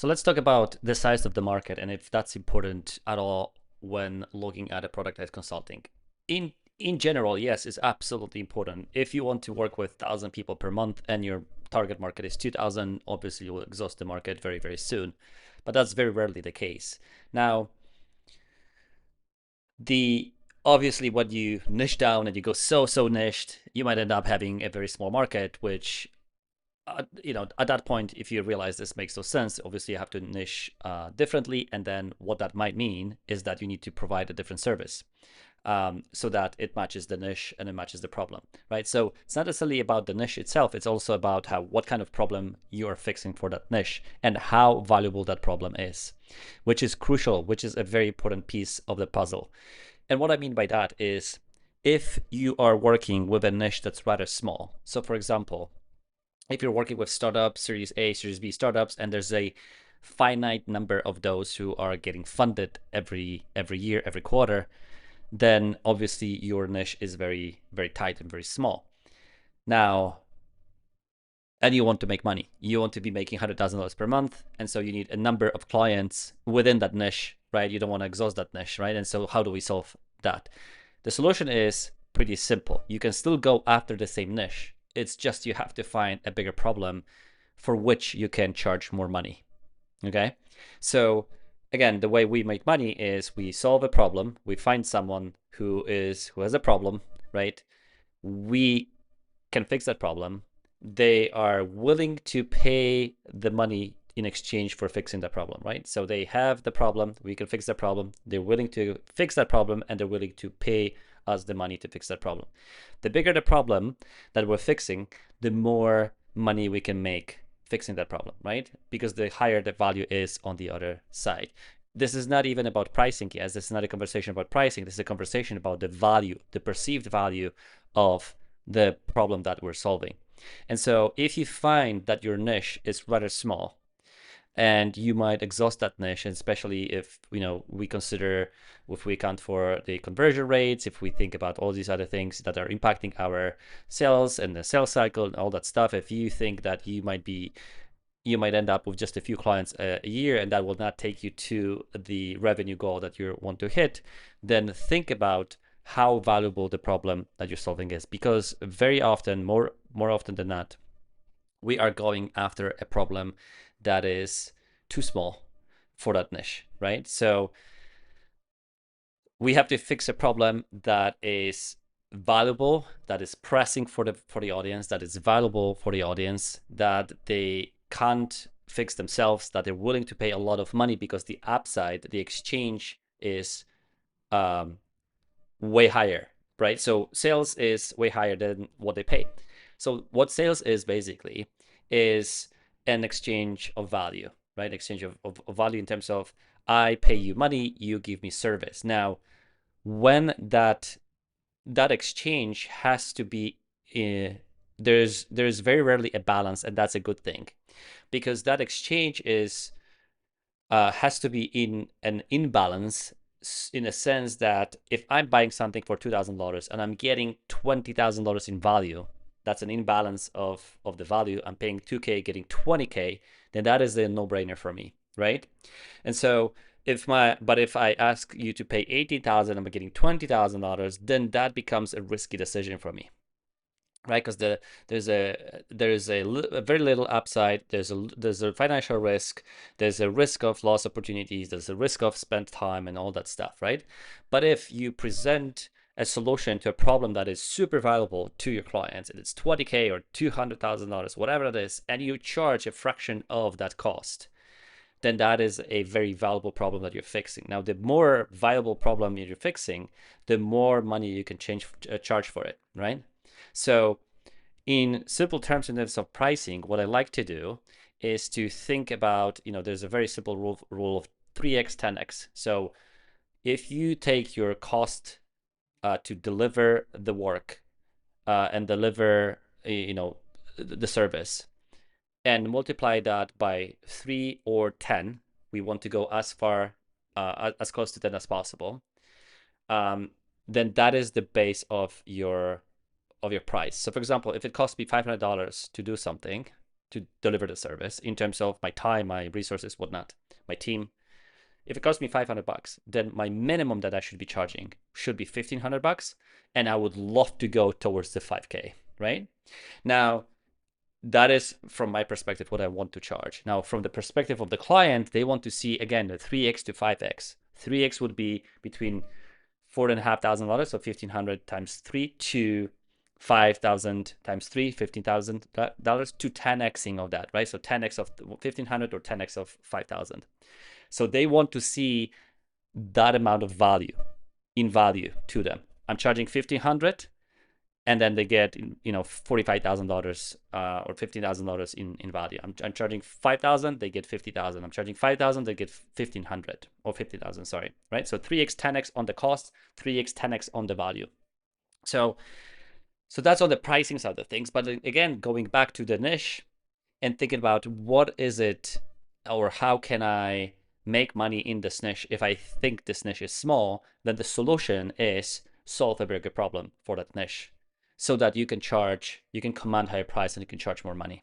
So let's talk about the size of the market and if that's important at all when looking at a productized consulting. In general, yes, it's absolutely important. If you want to work with 1,000 people per month and your target market is 2,000, obviously you will exhaust the market very, very soon. But that's very rarely the case. Now, the obviously when you niche down and you go so niched, you might end up having a very small market, which at that point, if you realize this makes no sense, obviously you have to niche differently. And then what that might mean is that you need to provide a different service so that it matches the niche and it matches the problem, right? So it's not necessarily about the niche itself. It's also about what kind of problem you are fixing for that niche and how valuable that problem is, which is crucial, which is a very important piece of the puzzle. And what I mean by that is if you are working with a niche that's rather small. So for example, if you're working with startups, Series A, Series B startups, and there's a finite number of those who are getting funded every year, every quarter, then obviously your niche is very, very tight and very small. Now, and you want to make money. You want to be making $100,000 per month, and so you need a number of clients within that niche, right? You don't want to exhaust that niche, right? And so how do we solve that? The solution is pretty simple. You can still go after the same niche. It's just you have to find a bigger problem for which you can charge more money. Okay? So again, the way we make money is we solve a problem, we find someone who has a problem, right? We can fix that problem. They are willing to pay the money in exchange for fixing that problem, right? So they have the problem, we can fix that problem. They're willing to fix that problem and they're willing to pay us the money to fix that problem. The bigger the problem that we're fixing, the more money we can make fixing that problem, right? Because the higher the value is on the other side. This is not even about pricing, yes. This is not a conversation about pricing. This is a conversation about the value, the perceived value of the problem that we're solving. And so if you find that your niche is rather small, and you might exhaust that niche, and especially if we consider, if we account for the conversion rates, if we think about all these other things that are impacting our sales and the sales cycle and all that stuff, if you think that you might end up with just a few clients a year and that will not take you to the revenue goal that you want to hit, then think about how valuable the problem that you're solving is, because very often, more often than not, we are going after a problem that is too small for that niche, right? So we have to fix a problem that is valuable, that is pressing for the audience, that is valuable for the audience, that they can't fix themselves, that they're willing to pay a lot of money because the upside, the exchange is way higher, right? So sales is way higher than what they pay. So what sales is basically is an exchange of value, right? Exchange of value in terms of I pay you money, you give me service. Now, when that exchange has to be there's very rarely a balance, and that's a good thing, because that exchange has to be in an imbalance, in a sense that if I'm buying something for $2,000 and I'm getting $20,000 in value, that's an imbalance of the value. I'm paying 2K, getting 20K, then that is a no-brainer for me, right? And so if I ask you to pay 18,000, I'm getting $20,000, then that becomes a risky decision for me, right? Because there's a very little upside. There's a financial risk. There's a risk of lost opportunities. There's a risk of spent time and all that stuff, right? But if you present a solution to a problem that is super valuable to your clients, and it's 20K or $200,000, whatever it is, and you charge a fraction of that cost, then that is a very valuable problem that you're fixing. Now, the more valuable problem you're fixing, the more money you can charge for it, right? So in simple terms, in terms of pricing, what I like to do is to think about, there's a very simple rule of 3x, 10x. So if you take your cost to deliver the work and deliver, the service, and multiply that by 3 or 10, we want to go as far, as close to 10 as possible, then that is the base of your price. So for example, if it costs me $500 to do something, to deliver the service in terms of my time, my resources, whatnot, my team. If it costs me $500, then my minimum that I should be charging should be $1,500, and I would love to go towards the 5K, right? Now, that is from my perspective what I want to charge. Now, from the perspective of the client, they want to see again the 3x to 5x. 3x would be between $4,500, so $1,500 times 3, to 5,000 times 3, $15,000 to 10xing of that, right? So 10x of 1,500 or 10x of 5,000. So they want to see that amount of value to them. I'm charging 1,500, and then they get $45,000 or $15,000 in value. I'm charging 5,000, they get 50,000. I'm charging 5,000, they get 1,500 or 50,000. Sorry, right? So 3x, 10x on the cost, 3x, 10x on the value. So that's on the pricing side of things. But again, going back to the niche and thinking about what is it, or how can I make money in this niche? If I think this niche is small, then the solution is solve a bigger problem for that niche, so that you can command higher price and you can charge more money.